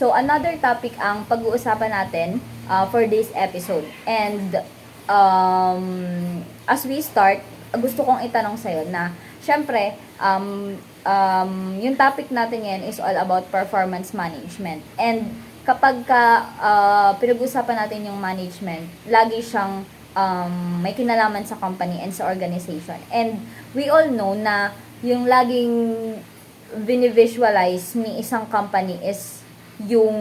So, another topic ang pag-uusapan natin for this episode. And, as we start, gusto kong itanong sa'yo na, syempre, yung topic natin ngayon is all about performance management. And, kapag pinag-uusapan natin yung management, lagi siyang may kinalaman sa company and sa organization. And, we all know na yung laging visualize ni isang company is yung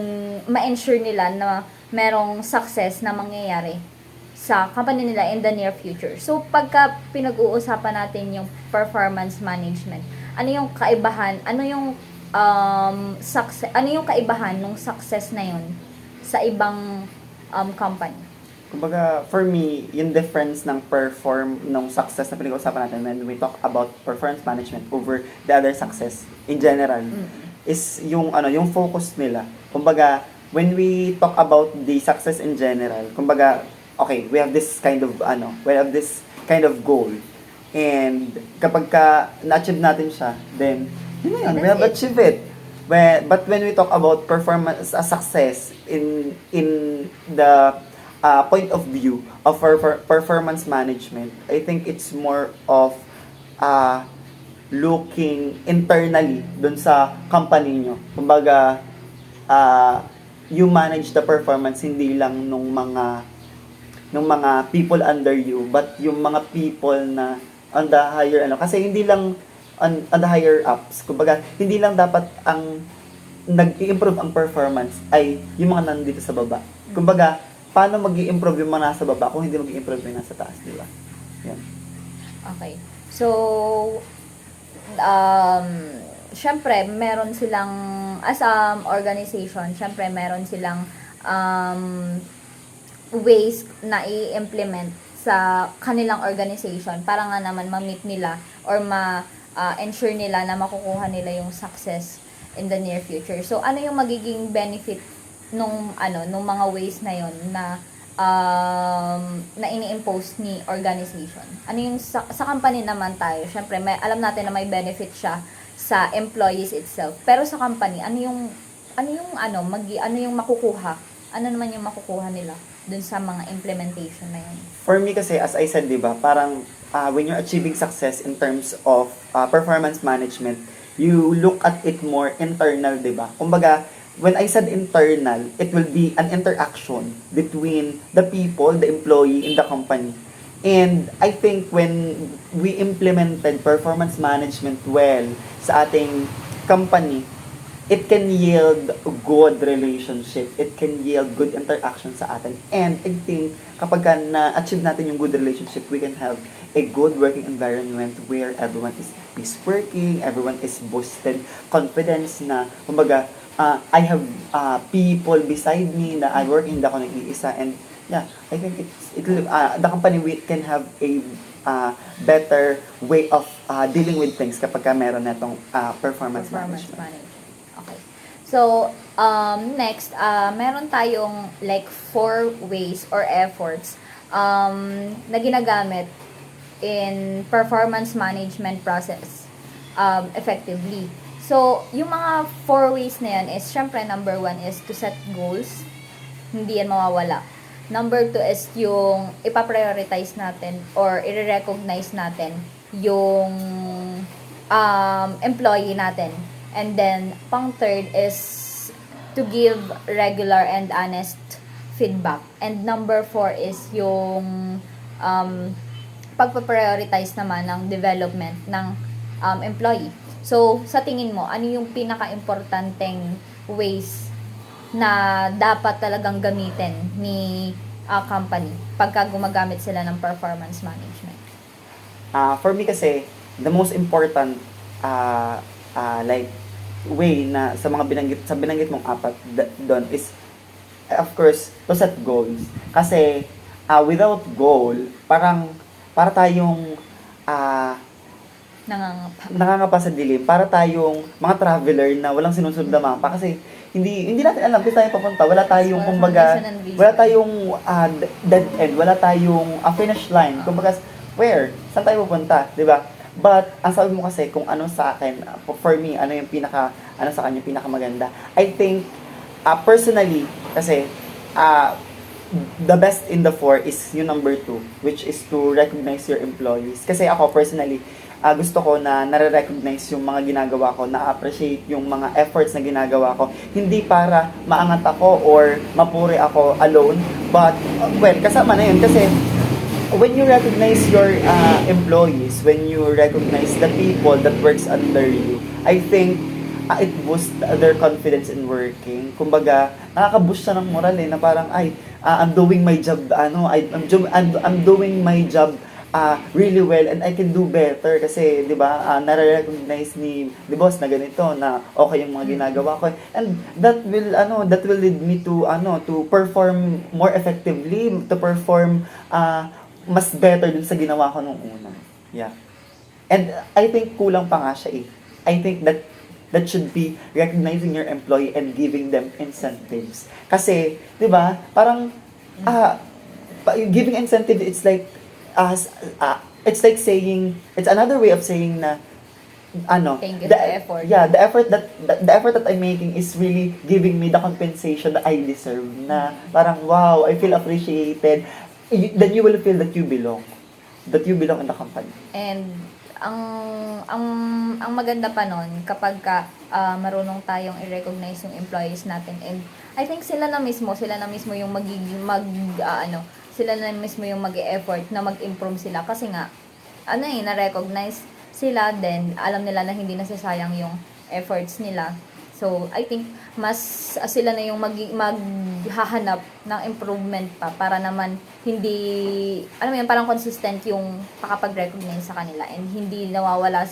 ma-ensure nila na merong success na mangyayari sa company nila in the near future. So, pagka pinag-uusapan natin yung performance management, ano yung kaibahan, ano yung kaibahan ng success na yun sa ibang company? Kumbaga, for me, yung difference ng success na pinag-uusapan natin when we talk about performance management over the other success in general is yung focus nila. Kumbaga, when we talk about the success in general, kumbaga, okay, we have this kind of goal. And kapag na-achieve natin siya, then yun na yun, we have achieved it. But when we talk about performance success in the point of view of performance management, I think it's more of looking internally dun sa company nyo. Kumbaga, you manage the performance hindi lang nung mga people under you, but yung mga people na on the higher kasi hindi lang on the higher ups. Kumbaga, hindi lang dapat ang nag-i-improve ang performance ay yung mga nandito sa baba. Kumbaga, paano mag-i-improve yung mga nasa baba kung hindi mag-i-improve yung nasa taas, di ba? Yan. Okay. So, syempre, meron silang, as organization, syempre, meron silang ways na i-implement sa kanilang organization para nga naman ma-meet nila or ensure nila na makukuha nila yung success in the near future. So, ano yung magiging benefit nung mga ways na yon na ini-impose ni organization. Ano yung sa company naman tayo, syempre alam natin na may benefit siya sa employees itself. Pero sa company, ano yung makukuha? Ano naman yung makukuha nila dun sa mga implementation na yun? For me kasi, as I said, 'di ba, parang when you're achieving success in terms of performance management, you look at it more internal, 'di ba? Kumbaga, when I said internal, it will be an interaction between the people, the employee in the company. And I think when we implemented performance management well sa ating company, it can yield good relationship. It can yield good interaction sa atin. And I think kapag na-achieve natin yung good relationship, we can have a good working environment where everyone is working, everyone is boosted confidence na, kumbaga, I have people beside me na I work in, hindi ako nag-iisa, and yeah, I think the company can have a better way of dealing with things kapag meron na itong performance management. Okay. So, next, meron tayong like 4 ways or efforts na ginagamit in performance management process effectively. So, yung mga 4 ways na yan is, syempre, number 1 is to set goals. Hindi yan mawawala. Number 2 is yung ipaprioritize natin or i-recognize natin yung employee natin. And then, pang third is to give regular and honest feedback. And number 4 is yung pagpaprioritize naman ng development ng employee. So, sa tingin mo, ano yung pinaka-importanteng ways na dapat talagang gamitin ni company pagka gumagamit sila ng performance management? For me kasi, the most important way na sa binanggit mong apat doon is, of course, to set goals. Kasi without goal, para tayong nangangapa sa dilim, para tayong mga traveler na walang sinusunod na mapa, kasi hindi natin alam kung saan papunta. Wala tayong, kumbaga, wala tayong dead end, wala tayong finish line. Kumbaga, where? Saan tayo pupunta? 'Di ba? But ang sabi mo kasi kung ano sa akin, for me, ano yung sa kanya pinakamaganda. I think personally, kasi, ah, the best in the four is yung number two, which is to recognize your employees. Kasi ako personally, gusto ko na nare-recognize yung mga ginagawa ko, na-appreciate yung mga efforts na ginagawa ko. Hindi para maangat ako or mapuri ako alone, but, well, kasama na yun. Kasi, when you recognize your employees, when you recognize the people that works under you, I think it boosts their confidence in working. Kumbaga, nakaka-boost siya ng moral na parang, ay, I'm doing my job, I'm doing my job really well and I can do better kasi 'di ba nare-recognize ni boss na ganito na okay yung mga ginagawa ko and that will lead me to to perform more effectively, to perform mas better dun sa ginawa ko nung una. Yeah. And I think kulang pa nga siya eh. I think that should be recognizing your employee and giving them incentives. Kasi, 'di ba? Parang giving incentive it's like saying, it's another way of saying na Thank you for effort. yeah, the effort that I'm making is really giving me the compensation that I deserve, na parang wow, I feel appreciated. Then you will feel that you belong in the company. And ang maganda pa nun kapag marunong tayong i-recognize yung employees natin, and I think sila na mismo yung sila na mismo yung mag-e-effort na mag-improve sila kasi nga na-recognize sila, then alam nila na hindi nasasayang yung efforts nila. So I think mas sila na yung maghahanap ng improvement pa para naman hindi parang consistent yung pakapag-recognize sa kanila and hindi nawawala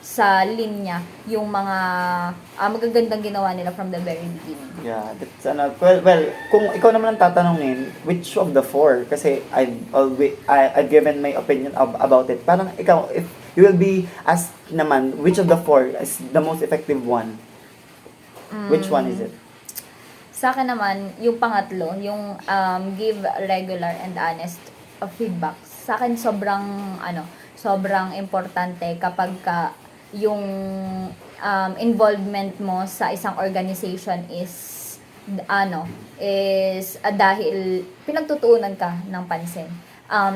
sa linya yung mga magagandang ginawa nila from the very beginning. Yeah, that's well, kung ikaw naman ang tatanungin, which of the four? Kasi I've given my opinion about it. Parang ikaw, if you will be asked naman, which of the four is the most effective one? Which one is it? Sa akin naman, yung pangatlo, yung give regular and honest feedback. Sa akin sobrang importante kapag yung involvement mo sa isang organization is dahil pinagtutuunan ka ng pansin.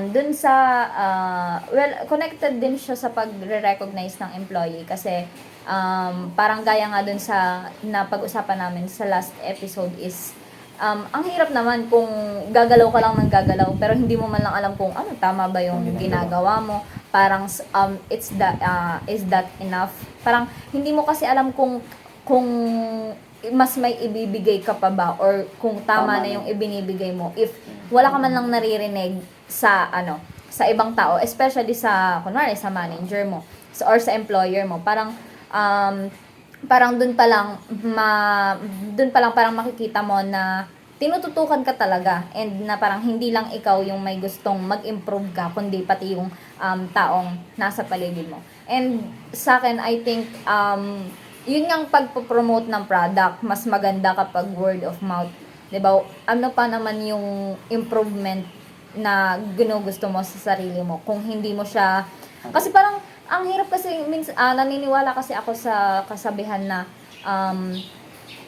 Dun sa connected din siya sa pagre-recognize ng employee kasi parang gaya nga dun sa napag-usapan namin sa last episode is ang hirap naman kung gagalaw ka lang ng gagalaw pero hindi mo man lang alam kung tama ba yung ginagawa mo. Parang is that enough? Parang hindi mo kasi alam kung mas may ibibigay ka pa ba or kung tama na yung ibinibigay mo if wala ka man lang naririnig sa ibang tao, especially kunwari sa manager mo or sa employer mo. Parang dun pa lang parang makikita mo na tinututukan ka talaga and na parang hindi lang ikaw yung may gustong mag-improve ka kundi pati yung taong nasa paligid mo. And sa akin, I think yun yung pagpo-promote ng product, mas maganda kapag word of mouth. 'Di ba? Ano pa naman yung improvement na ginugusto mo sa sarili mo kung hindi mo siya, kasi parang ang hirap kasi naniniwala kasi ako sa kasabihan na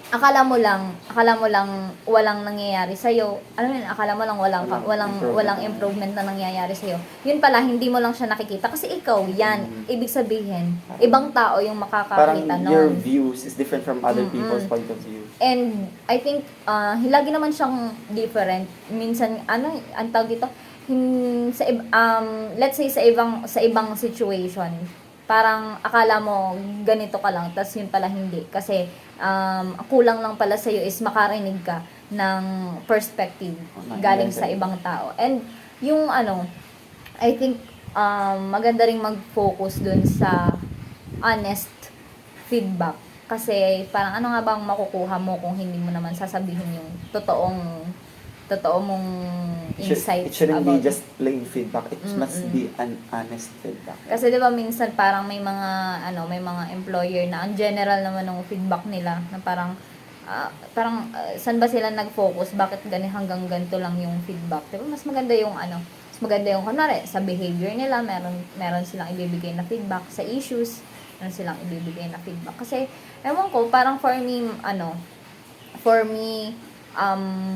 akala mo lang walang nangyayari sa iyo. Alam mo yun, akala mo lang walang improvement na nangyayari sa iyo. Yun pala hindi mo lang siya nakikita kasi ikaw 'yan. Ibig sabihin, ibang tao yung makakakita parang noon. your views is different from other people's point of view. And I think lagi naman siyang different. Minsan ang tawag dito, let's say sa ibang situation, parang akala mo ganito ka lang, tas yun pala hindi. Kasi kulang lang pala sa'yo is makarinig ka ng perspective galing sa ibang tao. And yung I think maganda ring mag-focus dun sa honest feedback. Kasi parang ano nga bang makukuha mo kung hindi mo naman sasabihin yung totoo mong insight. It shouldn't about be just plain feedback. It must be an honest feedback. Kasi 'di ba minsan parang may mga employer na ang general naman ng feedback nila na parang saan ba sila nag-focus, bakit hanggang ganito lang yung feedback. 'Di ba mas maganda yung kunwari sa behavior nila, meron silang ibibigay na feedback, sa issues meron silang ibibigay na feedback. Kasi ewan ko, parang for me for me,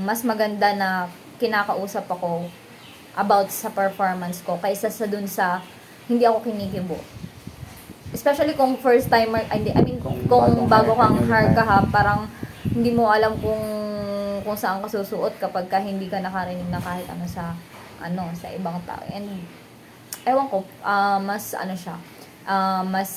mas maganda na kinakausap ako about sa performance ko kaysa sa dun sa hindi ako kinikibo. Especially kung first timer, I mean, kung bago kang hire ka ha, parang hindi mo alam kung saan ka susuot kapag ka hindi ka nakarinig na kahit ano sa ibang tao. And ewan ko, mas ano siya, mas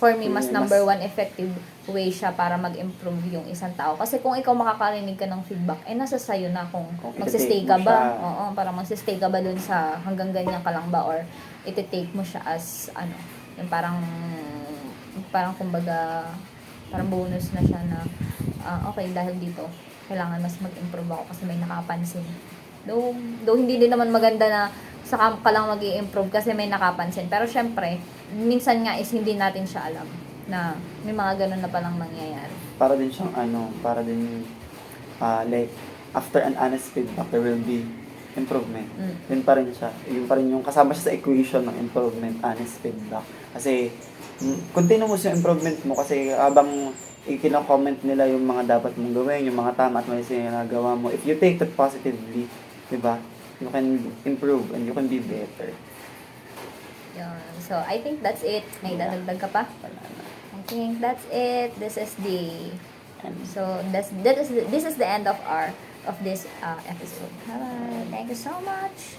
for me, mas number one effective way siya para mag-improve yung isang tao. Kasi kung ikaw makakarinig ka ng feedback, nasa sayo na kung magsistay ka iti-take mo ba. siya. Oo, para magsistay ka ba dun sa hanggang ganyan ka lang ba or iti-take mo siya as ano, yung parang kumbaga parang bonus na siya na okay, dahil dito kailangan mas mag-improve ako kasi may nakapansin. Though hindi din naman maganda na sa ka lang mag-i-improve kasi may nakapansin. Pero syempre, minsan nga is hindi natin siya alam na may mga ganun na palang nangyayari. Para din siyang para din like after an honest feedback there will be improvement. Yun pa rin siya. Yun pa rin yung kasama siya sa equation ng improvement, honest feedback. Kasi continuous yung improvement mo kasi habang i-comment nila yung mga dapat mong gawin, yung mga tama at mali sa ginagawa mo. If you take that positively, di ba? You can improve and you can be better. Yun. So, I think that's it. May dadagdag ka pa? Wala na. I think that's it. This is And so this is the end of this episode. Bye. Thank you so much.